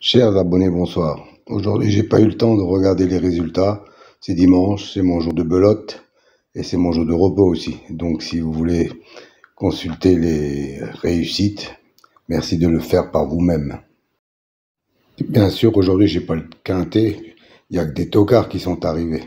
Chers abonnés, bonsoir. Aujourd'hui, j'ai pas eu le temps de regarder les résultats. C'est dimanche, c'est mon jour de belote et c'est mon jour de repos aussi. Donc, si vous voulez consulter les réussites, merci de le faire par vous-même. Bien sûr, aujourd'hui, j'ai pas le quintet. Il y a que des tocards qui sont arrivés.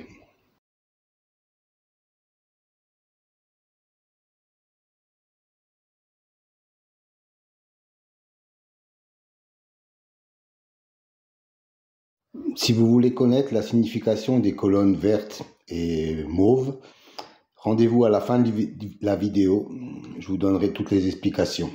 Si vous voulez connaître la signification des colonnes vertes et mauves, rendez-vous à la fin de la vidéo. Je vous donnerai toutes les explications.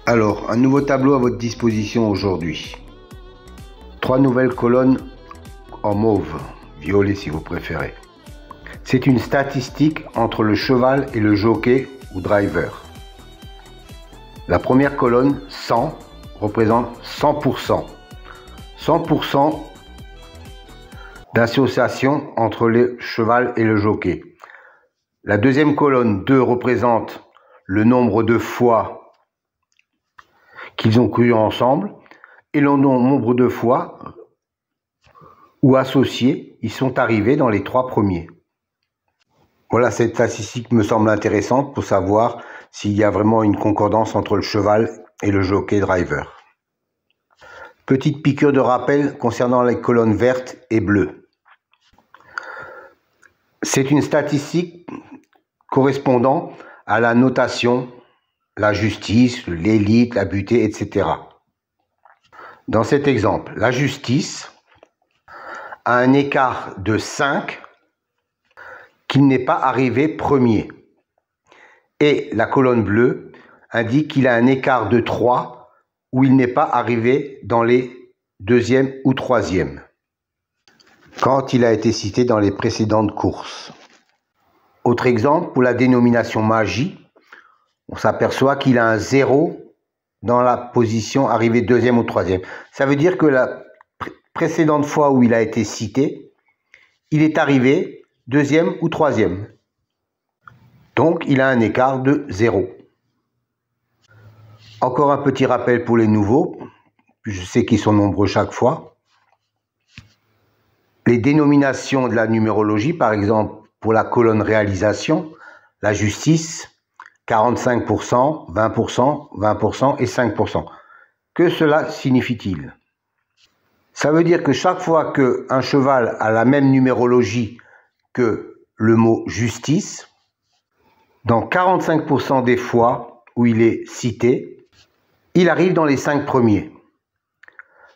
Alors, un nouveau tableau à votre disposition aujourd'hui. 3 nouvelles colonnes en mauve, violet si vous préférez. C'est une statistique entre le cheval et le jockey ou driver. La première colonne, 100, représente 100%. 100% d'association entre le cheval et le jockey. La deuxième colonne, 2, représente le nombre de fois qu'ils ont couru ensemble et le nombre de fois où associés ils sont arrivés dans les 3 premiers. Voilà, cette statistique me semble intéressante pour savoir s'il y a vraiment une concordance entre le cheval et le jockey driver. Petite piqûre de rappel concernant les colonnes vertes et bleues. C'est une statistique correspondant à la notation, la justice, l'élite, la butée, etc. Dans cet exemple, la justice a un écart de 5 qu'il n'est pas arrivé premier. Et la colonne bleue indique qu'il a un écart de 3 où il n'est pas arrivé dans les 2e ou 3e, quand il a été cité dans les précédentes courses. Autre exemple, pour la dénomination magie, on s'aperçoit qu'il a un 0 dans la position arrivée 2e ou 3e. Ça veut dire que la précédente fois où il a été cité, il est arrivé 2e ou 3e. Donc, il a un écart de 0. Encore un petit rappel pour les nouveaux. Je sais qu'ils sont nombreux chaque fois. Les dénominations de la numérologie, par exemple, pour la colonne réalisation, la justice, 45%, 20%, 20% et 5%. Que cela signifie-t-il? Ça veut dire que chaque fois qu'un cheval a la même numérologie que le mot justice, dans 45% des fois où il est cité, il arrive dans les 5 premiers.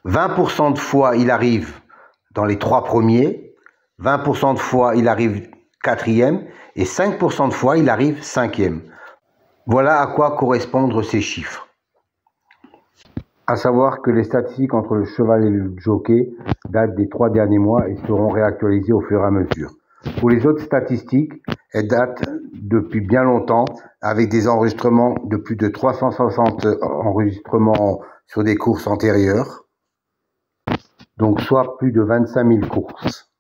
20% de fois, il arrive dans les 3 premiers. 20% de fois, il arrive 4e. Et 5% de fois, il arrive 5e. Voilà à quoi correspondent ces chiffres. À savoir que les statistiques entre le cheval et le jockey datent des 3 derniers mois et seront réactualisées au fur et à mesure. Pour les autres statistiques, elles datent depuis bien longtemps avec des enregistrements de plus de 360 enregistrements sur des courses antérieures. Donc soit plus de 25 000 courses.